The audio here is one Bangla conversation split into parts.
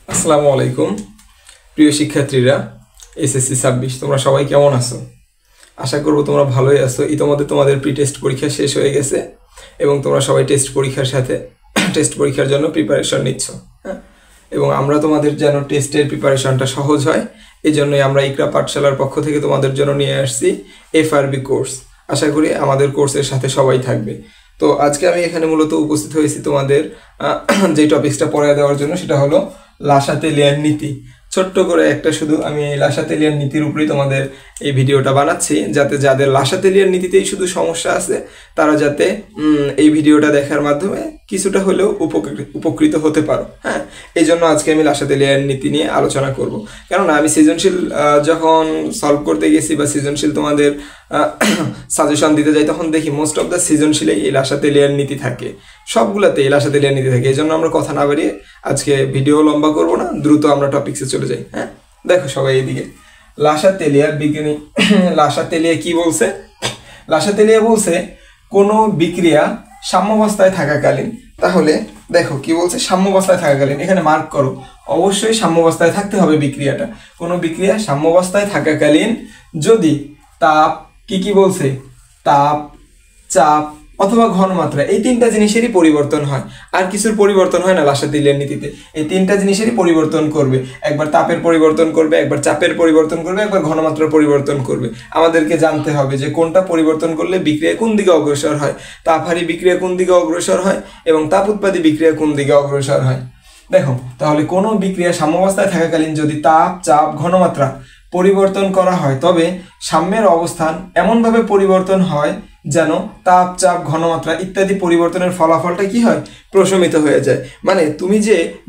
আসসালামু আলাইকুম প্রিয় শিক্ষার্থীরা, এসএসসি 26 তোমরা সবাই কেমন আছো? আশা করব তোমরা ভালোই আছো। ইতোমধ্যে তোমাদের প্রি টেস্ট পরীক্ষা শেষ হয়ে গেছে এবং তোমরা সবাই টেস্ট পরীক্ষার জন্য প্রিপারেশন নিচ্ছ। হ্যাঁ, এবং আমরা তোমাদের যেন টেস্টের প্রিপারেশনটা সহজ হয় এই জন্যই আমরা ইকরা পাঠশালার পক্ষ থেকে তোমাদের জন্য নিয়ে আসছি এফআরবি কোর্স। আশা করি আমাদের কোর্সের সাথে সবাই থাকবে। তো আজকে আমি এখানে মূলত উপস্থিত হয়েছি তোমাদের যে টপিকসটা পড়ায় দেওয়ার জন্য, সেটা হলো লাসাতেলিয়ান নীতি। ছোট্ট করে একটা শুধু আমি এই লাসাতেলিয়ান নীতির উপরেই তোমাদের এই ভিডিওটা বানাচ্ছি, যাতে যাদের লাসাতেলিয়ান নীতিতেই শুধু সমস্যা আছে তারা যাতে এই ভিডিওটা দেখার মাধ্যমে কিছুটা হলেও উপকৃত হতে পারো। হ্যাঁ, এই জন্য আজকে আমি লাসাতেলিয়ান নীতি নিয়ে আলোচনা করব। কেননা আমি সৃজনশীল যখন সলভ করতে গেছি বা সৃজনশীল তোমাদের সাজেশন দিতে যাই, তখন দেখি মোস্ট অফ দ্য সৃজনশীলেই এই লাসাতেলিয়ান নীতি থাকে, সবগুলাতে এই লাসাতেলিয়ান নীতি থাকে। এই জন্য আমরা কথা না বাড়িয়ে আজকে ভিডিও লম্বা করব না, দ্রুত আমরা টপিক্সে চলে যাই। হ্যাঁ, দেখো সবাই এইদিকে লাসাতেলিয়ার বিজ্ঞানী লাসাতেলিয়া কি বলছে? লাসাতেলিয়া বলছে কোনো বিক্রিয়া সাম্যাবস্থায় থাকাকালীন। তাহলে দেখো কি বলছে, সাম্যাবস্থায় থাকাকালীন। এখানে মার্ক করো, অবশ্যই সাম্যাবস্থায় থাকতে হবে বিক্রিয়াটা। কোনো বিক্রিয়া সাম্যাবস্থায় থাকাকালীন যদি তাপ কি বলছে, তাপ, চাপ অথবা ঘনমাত্রা, এই তিনটা জিনিসেরই পরিবর্তন হয়। আর কিছুর পরিবর্তন হয় না লাসাতেলিয়ান নীতিতে। এই তিনটা জিনিসেরই পরিবর্তন করবে। একবার তাপের পরিবর্তন করবে, একবার চাপের পরিবর্তন করবে, একবার ঘনমাত্রার পরিবর্তন করবে। আমাদেরকে জানতে হবে যে কোনটা পরিবর্তন করলে বিক্রিয়া কোন দিকে অগ্রসর হয়, তাপহারী বিক্রিয়া কোন দিকে অগ্রসর হয় এবং তাপ উৎপাদী বিক্রিয়া কোন দিকে অগ্রসর হয়। দেখো তাহলে কোনো বিক্রিয়া সাম্যাবস্থায় থাকাকালীন যদি তাপ, চাপ, ঘনমাত্রা পরিবর্তন করা হয়, তবে সাম্যের অবস্থান এমনভাবে পরিবর্তন হয় যেন তাপ, চাপ, ঘনমাত্রা ইত্যাদি পরিবর্তনের ফলাফলটা কি হয়, প্রশমিত হয়ে যায়। মানে তুমি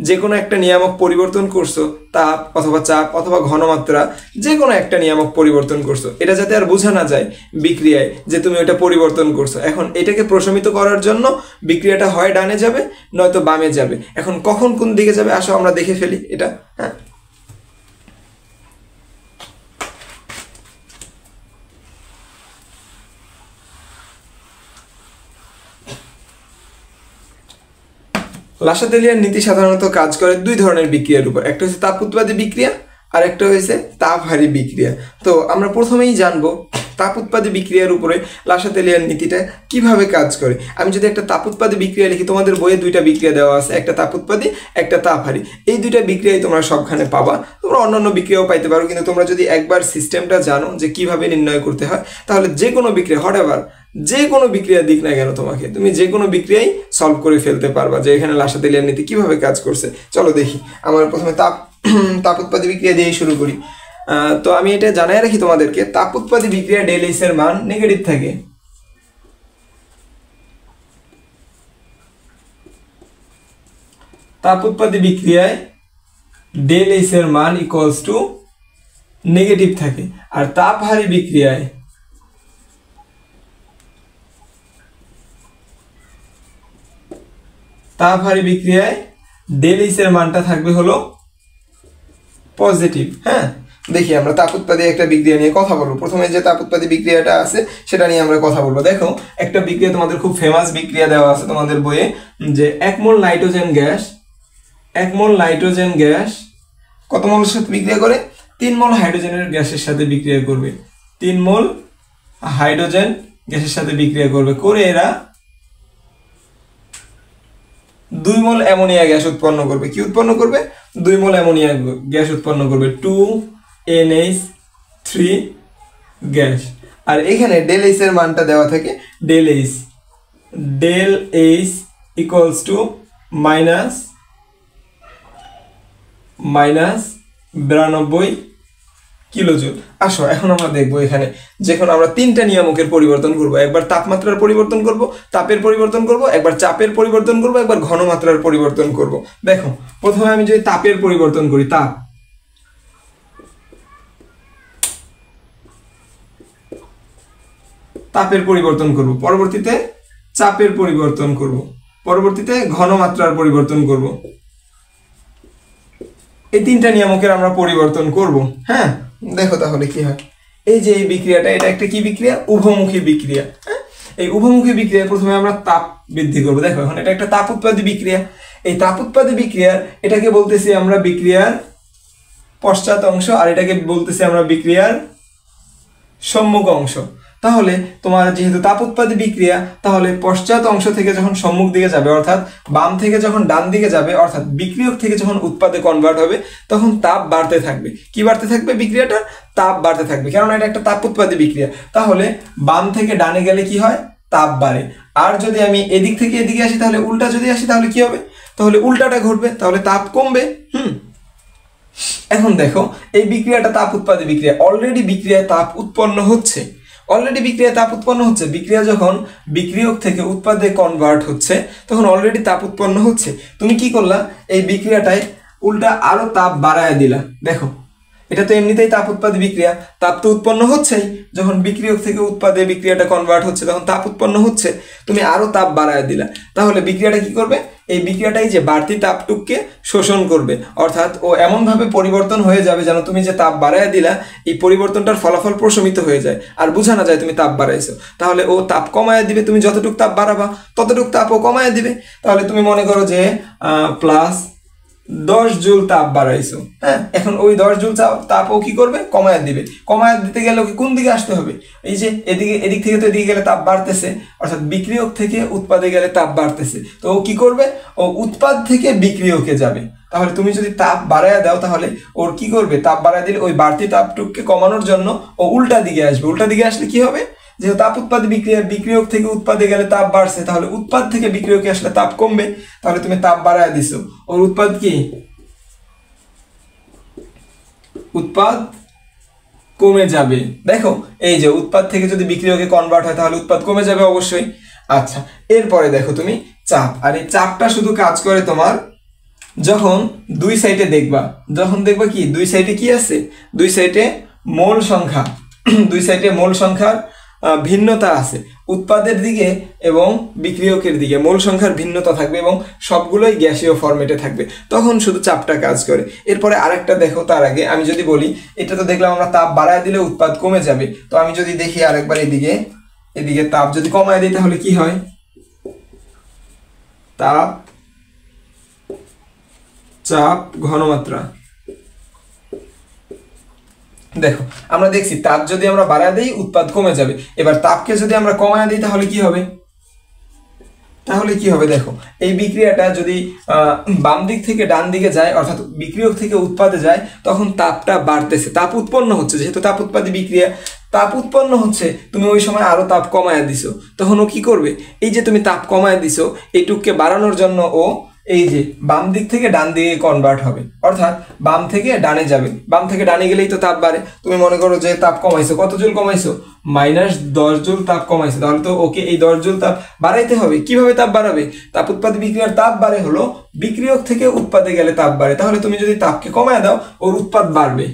যে কোনো একটা নিয়ামক পরিবর্তন করছো, তাপ অথবা চাপ অথবা ঘনমাত্রা, যে কোনো একটা নিয়ামক পরিবর্তন করছো, এটা যাতে আর বোঝা না যায় বিক্রিয়ায় যে তুমি ওটা পরিবর্তন করছো। এখন এটাকে প্রশমিত করার জন্য বিক্রিয়াটা হয় ডানে যাবে নয়তো বামে যাবে। এখন কখন কোন দিকে যাবে আসো আমরা দেখে ফেলি এটা। হ্যাঁ, লাসাতেলিয়ান নীতি সাধারণত কাজ করে দুই ধরনের বিক্রিয়ার উপর। একটা হচ্ছে তাপ উৎপাদী বিক্রিয়া আর একটা হয়েছে তাপহারী বিক্রিয়া। তো আমরা প্রথমেই জানবো তাপ উৎপাদী বিক্রিয়ার উপরে লাসাতেলিয়ান নীতিটা কিভাবে কাজ করে। আমি যদি একটা তাপ উৎপাদী বিক্রিয়া লিখি, তোমাদের বইয়ে দুইটা বিক্রিয়া দেওয়া আছে, একটা তাপ উৎপাদী, একটা তাপহারী। এই দুইটা বিক্রিয়াই তোমরা সবখানে পাবা। তোমরা অন্যান্য বিক্রিয়াও পাইতে পারো, কিন্তু তোমরা যদি একবার সিস্টেমটা জানো যে কিভাবে নির্ণয় করতে হয়, তাহলে যে কোনো বিক্রিয়া হঠাৎ যে কোনো বিক্রিয়া দিক না কেন তুমি যে কোনো বিক্রিয়াই সলভ করে ফেলতে পারবা যে এখানে লাসাতেলিয়ান নীতি কিভাবে কাজ করছে। চলো দেখি। আমরা প্রথমে তাপ উৎপাদী বিক্রিয়া দিয়ে শুরু করি। তো আমি এটা জানাই রাখি তোমাদেরকে, তাপ উৎপাদী বিক্রিয়া ডেল এইচ এর মান নেগেটিভ থাকে। তাপ উৎপাদী বিক্রিয়ায় ডেল এইচ এর মান ইকুয়ালস টু নেগেটিভ থাকে। আর তাপহারী বিক্রিয়ায় ডেল এইচ এর মানটা থাকবে হলো পজিটিভ। হ্যাঁ, দেখি আমরা তাপ উৎপাদী একটা বিক্রিয়া নিয়ে কথা বলবো। প্রথমে যে তাপ উৎপাদী বিক্রিয়াটা আছে সেটা নিয়ে আমরা কথা বলবো। দেখো একটা বিক্রিয়া তোমাদের খুব ফেমাস বিক্রিয়া দেওয়া আছে তোমাদের বইয়ে, যে 1 মোল নাইট্রোজেন গ্যাস কত মোলের সাথে বিক্রিয়া করে? 3 মোল হাইড্রোজেনের গ্যাসের সাথে বিক্রিয়া করবে। 3 মোল হাইড্রোজেন গ্যাসের সাথে বিক্রিয়া করে এরা 2 মোল অ্যামোনিয়া গ্যাস উৎপন্ন করবে। কি উৎপন্ন করবে? 2 মোল অ্যামোনিয়া গ্যাস উৎপন্ন করবে, 2NH3 গ্যাস। আর এখানে ডেল এইচ এর মানটা দেওয়া থাকে, del H equals to -92 kilojoule. আসো এখন আমরা দেখবো এখানে যখন আমরা তিনটা নিয়ামকের পরিবর্তন করব। একবার তাপমাত্রার পরিবর্তন করব, তাপের পরিবর্তন করব, একবার চাপের পরিবর্তন করব, একবার ঘনমাত্রার পরিবর্তন করব। দেখো প্রথমে আমি যদি তাপের পরিবর্তন করি, তাপের পরিবর্তন করব, পরবর্তীতে চাপের পরিবর্তন করব, পরবর্তীতে ঘনমাত্রার পরিবর্তন করব। এই তিনটা নিয়ামকের আমরা পরিবর্তন করব। হ্যাঁ, দেখো তাহলে কি হয়। এই যে এই বিক্রিয়াটা, এটা একটা কি বিক্রিয়া? উভমুখী বিক্রিয়া। হ্যাঁ, এই উভমুখী বিক্রিয়ায় প্রথমে আমরা তাপ বৃদ্ধি করব। দেখো এখন এটা একটা তাপ উৎপাদী বিক্রিয়া। এই তাপ উৎপাদী বিক্রিয়ার এটাকে বলতেছি আমরা বিক্রিয়ার পশ্চাৎ অংশ, আর এটাকে বলতেছি আমরা বিক্রিয়ার সম্মুখ অংশ। তাহলে তোমার যেহেতু তাপ উৎপাদী বিক্রিয়া, তাহলে পশ্চাৎ অংশ থেকে যখন সম্মুখ দিকে যাবে, অর্থাৎ বাম থেকে যখন ডান দিকে যাবে, অর্থাৎ বিক্রিয়ক থেকে যখন উৎপাদে কনভার্ট হবে, তখন তাপ বাড়তে থাকবে। কি বাড়তে থাকবে? বিক্রিয়াটা তাপ বাড়তে থাকবে, কারণ এটা একটা তাপ উৎপাদী বিক্রিয়া। তাহলে বাম থেকে ডানে গেলে কি হয়? তাপ বাড়ে। আর যদি আমি এদিক থেকে এদিকে আসি, তাহলে উল্টা যদি আসি, তাহলে কি হবে? তাহলে উল্টাটা ঘটবে, তাহলে তাপ কমবে। এখন দেখো, এই বিক্রিয়াটা তাপ উৎপাদী বিক্রিয়া, অলরেডি বিক্রিয়ায় তাপ উৎপন্ন হচ্ছে। বিক্রিয়া যখন বিক্রিয়ক থেকে উৎপাদে কনভার্ট হচ্ছে, তখন অলরেডি তাপ উৎপন্ন হচ্ছে। তুমি কি করলা? এই বিক্রিয়াটায় উল্টা আরো তাপ বাড়ায় দিলা। দেখো, এটা তো এমনিতেই তাপ উৎপাদী বিক্রিয়া, তাপ তো উৎপন্ন হচ্ছেই। যখন বিক্রিয়ক থেকে উৎপাদে বিক্রিয়াটা কনভার্ট হচ্ছে, তখন তাপ উৎপন্ন হচ্ছে, তুমি আরো তাপ বাড়ায় দিলা। তাহলে বিক্রিয়াটা কি করবে? এই বিক্রিয়াটাই যে বাড়তি তাপটুককে শোষণ করবে, অর্থাৎ ও এমনভাবে পরিবর্তন হয়ে যাবে যেন তুমি যে তাপ বাড়ায় দিলা, এই পরিবর্তনটার ফলাফল প্রশমিত হয়ে যায়, আর বোঝা না যায় তুমি তাপ বাড়াইছো। তাহলে ও তাপ কমায় দিবে, তুমি যতটুকু তাপ বাড়াবা ততটুকু তাপ ও কমায় দিবে। তাহলে তুমি মনে করো যে প্লাস 10 জুল তাপ বাড়াইছো, হ্যাঁ, এখন ওই 10 জুল তাপ ও কি করবে? কমায় দিবে। কমায় দিতে গেলে ওকে কোন দিকে আসতে হবে? এই যে এদিক থেকে তো এদিকে গেলে তাপ বাড়তেছে, অর্থাৎ বিক্রিয়ক থেকে উৎপাদে গেলে তাপ বাড়তেছে। তো ও কি করবে? ও উৎপাদ থেকে বিক্রিয়কে যাবে। তাহলে তুমি যদি তাপ বাড়ায় দাও, তাহলে ওর কি করবে? তাপ বাড়ায় দিলে ওই বাড়তি তাপটুককে কমানোর জন্য ও উল্টা দিকে আসবে। উল্টা দিকে আসলে কি হবে? যেহেতু তাপ উৎপাদী বিক্রিয়া, বিক্রিয়ক থেকে উৎপাদে গেলে তাপ বাড়ছে, তাহলে উৎপাদ থেকে বিক্রিয়কে আসলে তাপ কমবে। তাহলে তুমি তাপ বাড়ায় দিছো, ওর উৎপাদ কি? উৎপাদ কমে যাবে। দেখো, এই যে উৎপাদ থেকে যদি বিক্রিয়কে কনভার্ট হয়, তাহলে উৎপাদ কমে যাবে অবশ্যই। আচ্ছা, এরপরে দেখো তুমি চাপ, আর এই চাপটা শুধু কাজ করে তোমার যখন দুই সাইডে দেখবা, কি দুই সাইডে কি আছে? দুই সাইডে মোল সংখ্যা, দুই সাইডে মোল সংখ্যার ভিন্নতা আছে। উৎপাদের দিকে এবং বিক্রিয়কের দিকে মোল সংখ্যার ভিন্নতা থাকবে, এবং সবগুলোই গ্যাসীয় ফরম্যাটে থাকবে, তখন শুধু চাপটা কাজ করে। এরপরে আরেকটা দেখো, তার আগে আমি যদি বলি, এটা তো দেখলাম আমরা তাপ বাড়ায় দিলে উৎপাদ কমে যাবে। তো আমি যদি দেখি আরেকবার এদিকে তাপ যদি কমায় দিই, তাহলে কি হয়? তাপ, চাপ, ঘনমাত্রা। দেখো, আমরা দেখছি তাপ যদি আমরা বাড়ায় দিই, উৎপাদ কমে যাবে। এবার তাপকে যদি আমরা কমায় দিই, তাহলে কি হবে? দেখো, এই বিক্রিয়াটা যদি বাম দিক থেকে ডান দিকে যায়, অর্থাৎ বিক্রিয়ক থেকে উৎপাদে যায়, তখন তাপটা বাড়তেছে, তাপ উৎপন্ন হচ্ছে। যেহেতু তাপ উৎপাদী বিক্রিয়া, তাপ উৎপন্ন হচ্ছে, তুমি ওই সময় আরো তাপ কমায় দিছো, তখন ও কি করবে? এই যে তুমি তাপ কমায় দিছো, এইটুককে বাড়ানোর জন্য ও এই যে বাম দিক থেকে ডান দিকে কনভার্ট হবে, অর্থাৎ বাম থেকে ডানে যাবে। বাম থেকে ডানে গেলেই তো তাপ বাড়ে। তুমি মনে করো যে তাপ কমাইছো, কত জুল কমাইছো? -10 জুল তাপ কমাইছো। তাহলে তো ওকে এই 10 জুল তাপ বাড়াইতে হবে। কিভাবে তাপ বাড়াবে? তাপ উৎপাদী বিক্রিয়ার তাপ বাড়ে হলো বিক্রিয়ক থেকে উৎপাদে গেলে তাপ বাড়ে। তাহলে তুমি যদি তাপকে কমায় দাও, ওর উৎপাদ বাড়বে,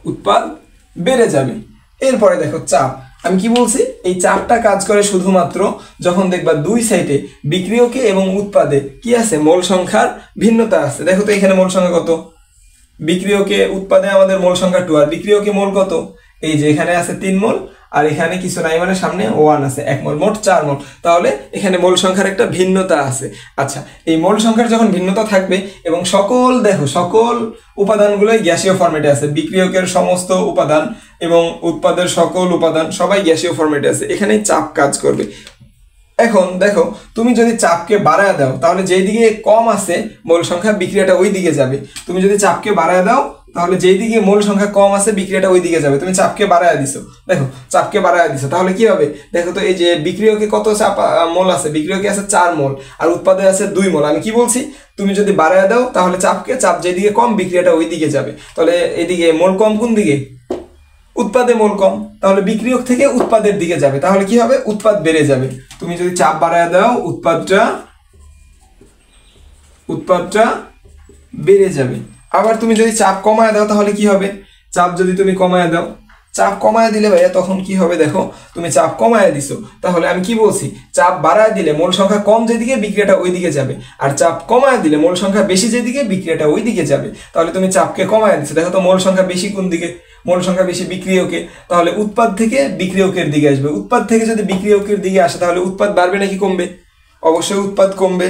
উৎপাদ বেড়ে যাবে। এরপরে দেখো চাপ, আমি কি বলছি? এই চাপটা কাজ করে শুধুমাত্র যখন দেখবা দুই সাইডে বিক্রিয়কে এবং উৎপাদে কি আছে? মোল সংখ্যার ভিন্নতা আছে। দেখো তো এখানে মোল সংখ্যা কত? বিক্রিয়কে উৎপাদে আমাদের মোল সংখ্যা 2, আর বিক্রিয়কে মোল কত? এই যে এখানে আছে 3 মোল, আর এখানে কিছু নাই, মানে সামনে 1 আছে, 1 মোল, মোট 4 মোল। তাহলে এখানে মোল সংখ্যার একটা ভিন্নতা আছে। আচ্ছা, এই মোল সংখ্যার যখন ভিন্নতা থাকবে এবং সকল উপাদানগুলোই গ্যাসীয় ফরম্যাটে আছে, বিক্রিয়কের সমস্ত উপাদান এবং উৎপাদের সকল উপাদান সবাই গ্যাসীয় ফরম্যাটে আছে, এখানেই চাপ কাজ করবে। এখন দেখো, তুমি যদি চাপকে বাড়ায় দাও, তাহলে যেই দিকে কম আছে মোল সংখ্যা, বিক্রিয়াটা ওই দিকে যাবে। তুমি যদি চাপকে বাড়ায় দাও, তাহলে যেই দিকে মোল সংখ্যা কম আছে, বিক্রিয়াটা ওই দিকে যাবে। তুমি চাপকে বাড়ায় দিছো, দেখো চাপকে বাড়ায় দিছো, তাহলে কি হবে? দেখো তো, এই যে বিক্রিয়কে কত চাপ মোল আছে? বিক্রিয়কে আছে 4 মোল, আর উৎপাদে আছে 2 মোল। আমি কি বলছি? তুমি যদি বাড়ায় দাও, তাহলে চাপ যেদিকে কম, বিক্রিয়াটা ওই দিকে যাবে। তাহলে এদিকে মোল কম, কোন দিকে? উৎপাদে মোল কম, তাহলে বিক্রিয়ক থেকে উৎপাদের দিকে যাবে। তাহলে কি হবে? উৎপাদ বেড়ে যাবে। তুমি যদি চাপ বাড়ায় দাও, উৎপাদটা বেড়ে যাবে। আবার তুমি যদি চাপ কমায় দাও, তাহলে কি হবে? চাপ যদি তুমি কমায় দাও, চাপ কমায় দিলে ভাইয়া তখন কি হবে? দেখো, তুমি চাপ কমায় দিছো, তাহলে আমি কি বলছি? চাপ বাড়ায় দিলে মোল সংখ্যা কম যেদিকে, বিক্রিয়াটা ওই দিকে যাবে, আর চাপ কমায় দিলে মোল সংখ্যা বেশি যেদিকে, বিক্রিয়াটা ওই দিকে যাবে। তাহলে তুমি চাপকে কমায় দিছো, দেখো তো মোল সংখ্যা বেশি কোন দিকে? মোল সংখ্যা বেশি বিক্রিয়কে, তাহলে উৎপাদ থেকে বিক্রিয়কের দিকে আসবে। উৎপাদ থেকে যদি বিক্রিয়কের দিকে আসে, তাহলে উৎপাদ বাড়বে নাকি কমবে? অবশ্যই উৎপাদ কমবে।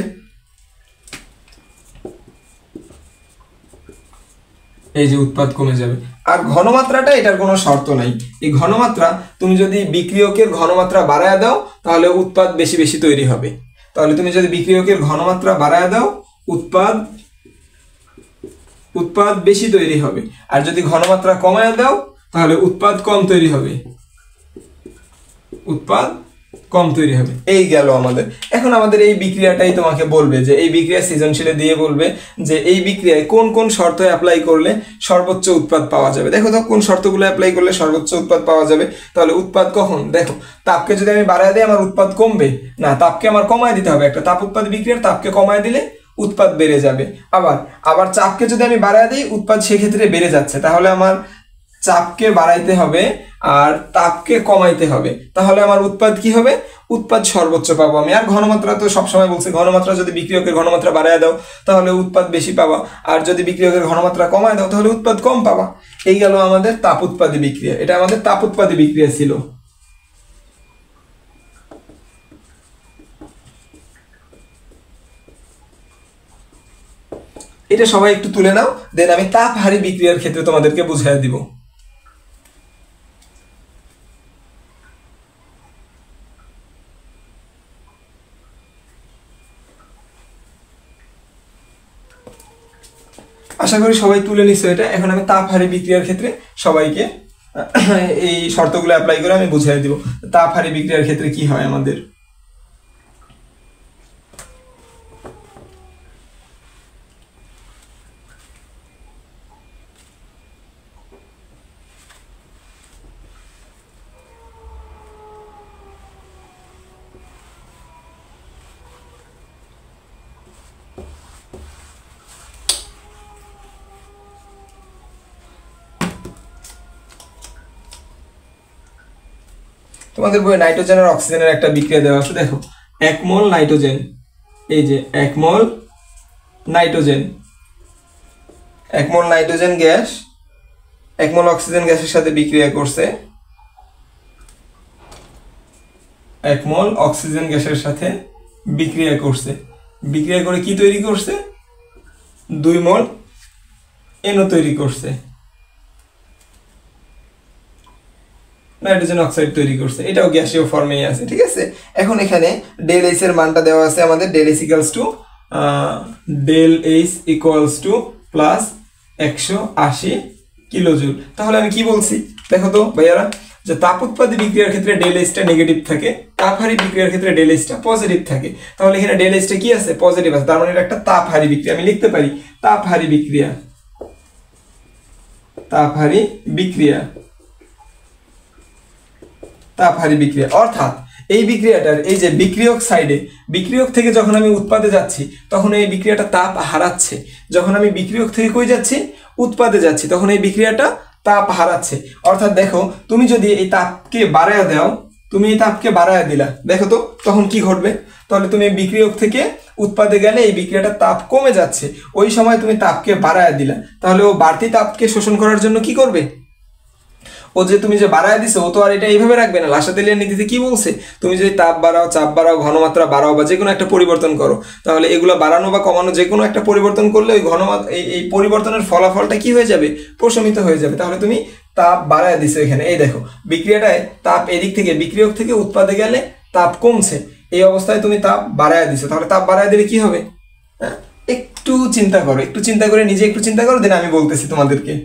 এই যে উৎপাদ কমে যাবে। আর ঘনমাত্রাটা এটার কোনো শর্ত নাই। এই ঘনমাত্রা তুমি যদি বিক্রিয়কের ঘনমাত্রা বাড়ায় দাও তাহলে উৎপাদ বেশি বেশি তৈরি হবে। তাহলে তুমি যদি বিক্রিয়কের ঘনমাত্রা বাড়ায় দাও উৎপাদ বেশি তৈরি হবে, আর যদি ঘনমাত্রা কমায় দাও তাহলে উৎপাদ কম তৈরি হবে। উৎপাদ কম তৈরি হবে। এই গেল আমাদের। এখন আমাদের এই বিক্রিয়াটাই তোমাকে বলবে যে এই বিক্রিয়া সৃজনশীলে দিয়ে বলবে যে এই বিক্রিয়ায় কোন কোন শর্ত অ্যাপ্লাই করলে সর্বোচ্চ উৎপাদ পাওয়া যাবে। দেখো তো কোন শর্তগুলো অ্যাপ্লাই করলে সর্বোচ্চ উৎপাদ পাওয়া যাবে। তাহলে উৎপাদ কখন, দেখো তাপকে যদি আমি বাড়ায় দিই আমার উৎপাদ কমবে না, তাপকে আমার কমায় দিতে হবে। একটা তাপ উৎপাদ বিক্রিয়ার তাপকে কমায় দিলে উৎপাদ বেড়ে যাবে। আবার চাপকে যদি আমি বাড়ায় দিই উৎপাদ সেক্ষেত্রে বেড়ে যাচ্ছে, তাহলে আমার চাপকে বাড়াইতে হবে আর তাপকে কমাইতে হবে, তাহলে আমার উৎপাদ কি হবে, উৎপাদ সর্বোচ্চ পাবো আমি। আর ঘনমাত্রা তো সবসময় বলছে ঘনমাত্রা যদি বিক্রিয়কের ঘনমাত্রা বাড়ায় দাও তাহলে উৎপাদ বেশি পাবা, আর যদি বিক্রিয়কের ঘনমাত্রা কমায় দাও তাহলে উৎপাদ কম পাবা। এই গেল আমাদের তাপ উৎপাদী বিক্রিয়া। এটা আমাদের তাপ উৎপাদী বিক্রিয়া ছিল। এটা সবাই একটু তুলে নাও, দেন আমি তাপহারী বিক্রিয়ার ক্ষেত্রে তোমাদেরকে বুঝিয়ে দিব। আশা করি সবাই তুলে নিছো এটা। এখন আমি তাপহারী বিক্রিয়ার ক্ষেত্রে সবাইকে এই শর্তগুলো অ্যাপ্লাই করে আমি বুঝিয়ে দিব তাপহারী বিক্রিয়ার ক্ষেত্রে কি হয় আমাদের। তোমাদের বইয়ে নাইট্রোজেন আর অক্সিজেনের একটা বিক্রিয়া দেওয়া আছে, দেখো 1 মোল নাইট্রোজেন, এই যে 1 মোল নাইট্রোজেন, 1 মোল নাইট্রোজেন গ্যাস 1 মোল অক্সিজেন গ্যাসের সাথে বিক্রিয়া করছে, 1 মোল অক্সিজেন গ্যাসের সাথে বিক্রিয়া করছে। বিক্রিয়া করে কি তৈরি করছে, 2 মোল NO তৈরি করছে, নাইট্রোজেন অক্সাইড তৈরি করছে। এটাও গ্যাসীয় ফর্মেই আছে, ঠিক আছে। এখন এখানে ডেল এইচ এর মানটা দেওয়া আছে আমাদের, del H equals to plus 180 kilojoule. তাহলে আমি কি বলছি দেখো তো ভাইয়ারা, যে তাপ উৎপাদী বিক্রিয়ার ক্ষেত্রে ডেল এইচটা নেগেটিভ থাকে, তাপহারী বিক্রিয়ার ক্ষেত্রে ডেল এইচটা পজিটিভ থাকে। তাহলে এখানে ডেল এইচটা কি আছে, পজিটিভ আছে, তার মানে এটা একটা তাপহারী বিক্রিয়া। আমি লিখতে পারি তাপহারী বিক্রিয়া, তাপহারী বিক্রিয়া, তাপহারী বিক্রিয়া। অর্থাৎ এই বিক্রিয়াটার এই যে বিক্রিয়ক সাইডে, বিক্রিয়ক থেকে যখন আমি উৎপাদে যাচ্ছি তখন এই বিক্রিয়াটা তাপ হারাচ্ছে, যখন আমি বিক্রিয়ক থেকে কই যাচ্ছি, উৎপাদে যাচ্ছি, তখন এই বিক্রিয়াটা তাপ হারাচ্ছে। অর্থাৎ দেখো তুমি যদি এই তাপকে বাড়ায় দাও, তুমি এই তাপকে বাড়ায় দিলা, দেখো তো তখন কি ঘটবে, তাহলে তুমি বিক্রিয়ক থেকে উৎপাদে গেলে এই বিক্রিয়াটা তাপ কমে যাচ্ছে, ওই সময় তুমি তাপকে বাড়ায় দিলা, তাহলে ও বাড়তি তাপকে শোষণ করার জন্য কি করবে, ও যে তুমি যে বাড়ায় দিছো ও তো আর এটা এইভাবে রাখবে না। লাসাতেলিয়ার নীতিতে কি বলছে, তুমি যদি তাপ বাড়াও, চাপ বাড়াও, ঘনমাত্রা বাড়াও বা যে কোনো একটা পরিবর্তন করো, তাহলে এগুলো বাড়ানো বা কমানো যে কোনো একটা পরিবর্তন করলে ওই ঘনমাত্রা এই পরিবর্তনের ফলাফলটা কি হয়ে যাবে, প্রশমিত হয়ে যাবে। তাহলে তুমি তাপ বাড়ায় দিছো এখানে, এই দেখো বিক্রিয়াটায় তাপ এদিক থেকে বিক্রিয়ক থেকে উৎপাদে গেলে তাপ কমছে, এই অবস্থায় তুমি তাপ বাড়ায় দিছো, তাহলে তাপ বাড়ায় দিলে কি হবে, একটু চিন্তা করো, একটু চিন্তা করে নিজে একটু চিন্তা করো, দেন আমি বলতেছি তোমাদেরকে।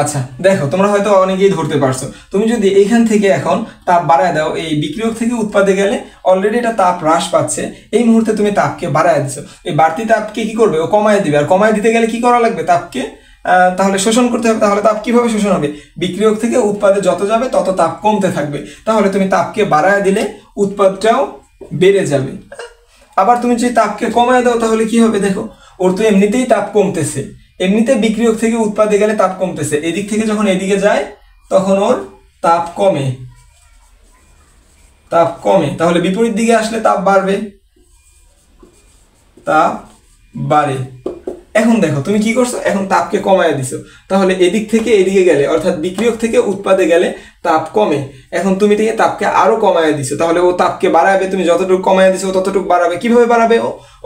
আচ্ছা দেখো তোমরা হয়তো অনেকেই ধরতে পারছো, তুমি যদি এইখান থেকে এখন তাপ বাড়ায় দাও, এই বিক্রিয়ক থেকে উৎপাদে গেলে অলরেডি এটা তাপ হ্রাস পাচ্ছে, এই মুহূর্তে তুমি তাপকে বাড়ায় দিছো, এই বাড়তি তাপকে কি করবে, ও কমায় দিবে, আর কমায় দিতে গেলে কি করা লাগবে, তাপকে তাহলে শোষণ করতে হবে। তাহলে তাপ কিভাবে শোষণ হবে, বিক্রিয়ক থেকে উৎপাদে যত যাবে তত তাপ কমতে থাকবে, তাহলে তুমি তাপকে বাড়ায় দিলে উৎপাদটাও বেড়ে যাবে। আবার তুমি যদি তাপকে কমায় দাও তাহলে কি হবে, দেখো ওর তো এমনিতেই তাপ কমতেছে, এমনিতে বিক্রিয়ক থেকে উৎপাদে গেলে তাপ কমতেছে, এদিক থেকে যখন এদিকে যায় তখন ওর তাপ কমে, তাপ কমে, তাহলে বিপরীত দিকে আসলে তাপ বাড়বে, তাপ বাড়ে। এখন দেখো তুমি কি করছো, এখন তাপকে কমায় দিছো, তাহলে এদিক থেকে এদিকে গেলে অর্থাৎ বিক্রিয়ক থেকে উৎপাদে গেলে তাপ কমে, এখন তুমি থেকে তাপকে আরো কমায় দিছো, তাহলে ও তাপকে বাড়াবে, তুমি যতটুকু কমায় দিছো ততটুকু বাড়াবে। কিভাবে বাড়াবে?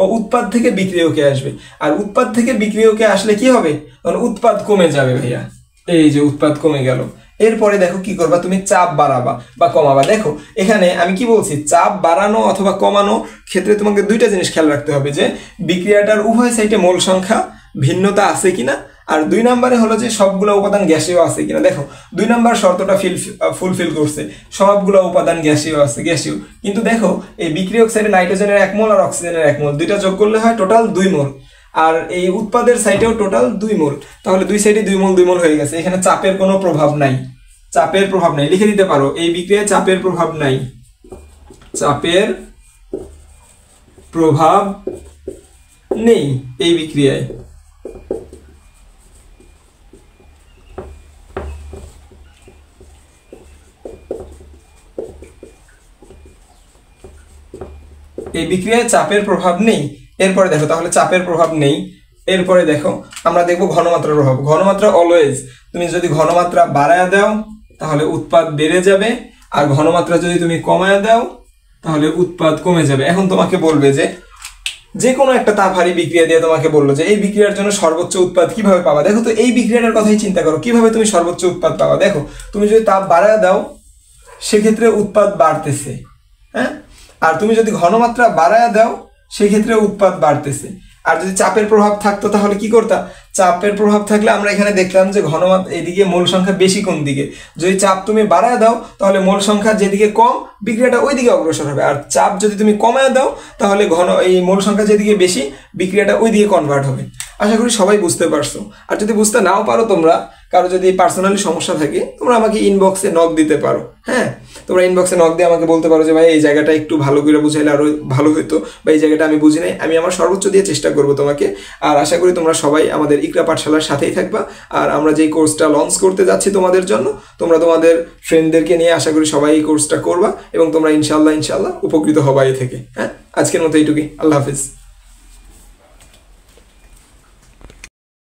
ও উৎপাদ থেকে বিক্রিয়কে আসবে, আর উৎপাদ থেকে বিক্রিয়কে আসলে কি হবে, তখন উৎপাদ কমে যাবে ভাইয়া, এই যে উৎপাদ কমে গেল। এরপরে দেখো কি করবা, তুমি চাপ বাড়াবা বা কমাবা। দেখো এখানে আমি কি বলছি, চাপ বাড়ানো অথবা কমানো ক্ষেত্রে তোমাকে দুইটা জিনিস খেয়াল রাখতে হবে, যে বিক্রিয়াটার উভয় সাইডে মোল সংখ্যা ভিন্নতা আছে কিনা, আর 2 নম্বরে হলো যে সবগুলো উপাদান গ্যাসীয় আছে কিনা। দেখো 2 নম্বর শর্তটা ফুলফিল করছে, সবগুলো উপাদান গ্যাসীয় আছে, গ্যাসীয়। কিন্তু দেখো এই বিক্রিয়ক সাইডে নাইট্রোজেনের 1 মোল আর অক্সিজেনের 1 মোল, দুইটা যোগ করলে হয় টোটাল 2 মোল, আর এই উৎপাদের সাইডেও টোটাল 2 মোল, তাহলে দুই সাইডে 2 মোল 2 মোল হয়ে গেছে। এখানে চাপের কোনো প্রভাব নাই, চাপের প্রভাব নাই, লিখে দিতে পারো এই বিক্রিয়ায় চাপের প্রভাব নাই, চাপের প্রভাব নেই এই বিক্রিয়ায়। এই বিক্রিয়ায় চাপের প্রভাব নেই। এরপরে দেখো, তাহলে চাপের প্রভাব নেই, এরপরে দেখো আমরা দেখবো ঘনমাত্রার প্রভাব। ঘনমাত্রা অলওয়েজ, তুমি যদি ঘনমাত্রা বাড়ায় দাও তাহলে উৎপাদ বেড়ে যাবে, আর ঘনমাত্রা যদি তুমি কমায় দাও তাহলে উৎপাদ কমে যাবে। এখন তোমাকে বলবে যে কোনো একটা তাপহারী বিক্রিয়া দিয়ে তোমাকে বললো যে এই বিক্রিয়ার জন্য সর্বোচ্চ উৎপাদ কিভাবে পাবা। দেখো তো এই বিক্রিয়াটার কথাই চিন্তা করো, কিভাবে তুমি সর্বোচ্চ উৎপাদ পাবা। দেখো তুমি যদি তাপ বাড়ায় দাও সেক্ষেত্রে উৎপাদ বাড়তেছে, হ্যাঁ, আর তুমি যদি ঘনমাত্রা বাড়ায় দাও সেক্ষেত্রে উৎপাদ বাড়তেছে। আর যদি চাপের প্রভাব থাকতো তাহলে কি করতাম, চাপের প্রভাব থাকলে আমরা এখানে দেখলাম যে ঘনমাত্রা এদিকে মোল সংখ্যা বেশি কোন দিকে, যদি চাপ তুমি বাড়ায় দাও তাহলে মোল সংখ্যা যেদিকে কম বিক্রিয়াটা ওই দিকে অগ্রসর হবে, আর চাপ যদি তুমি কমায় দাও তাহলে এই মোল সংখ্যা যেদিকে বেশি বিক্রিয়াটা ওই দিকে কনভার্ট হবে। আশা করি সবাই বুঝতে পারছো। আর যদি বুঝতে নাও পারো, তোমরা কারো যদি পার্সোনালি সমস্যা থাকে তোমরা আমাকে ইনবক্সে নক দিতে পারো, হ্যাঁ, তোমরা ইনবক্সে নক দিয়ে আমাকে বলতে পারো যে ভাই এই জায়গাটা একটু ভালো করে বুঝাইলে আরো ভালো হতো, বা এই জায়গাটা আমি বুঝি নাই, আমি আমার সর্বোচ্চ দিয়ে চেষ্টা করবো তোমাকে। আর আশা করি তোমরা সবাই আমাদের ইকরা পাঠশালার সাথেই থাকবা, আর আমরা যেই কোর্সটা লঞ্চ করতে যাচ্ছি তোমাদের জন্য, তোমরা তোমাদের ফ্রেন্ডদেরকে নিয়ে আশা করি সবাই এই কোর্সটা করবা, এবং তোমরা ইনশাল্লাহ উপকৃত হবা এই থেকে। হ্যাঁ, আজকের মতো এইটুকুই, আল্লাহ হাফিজ।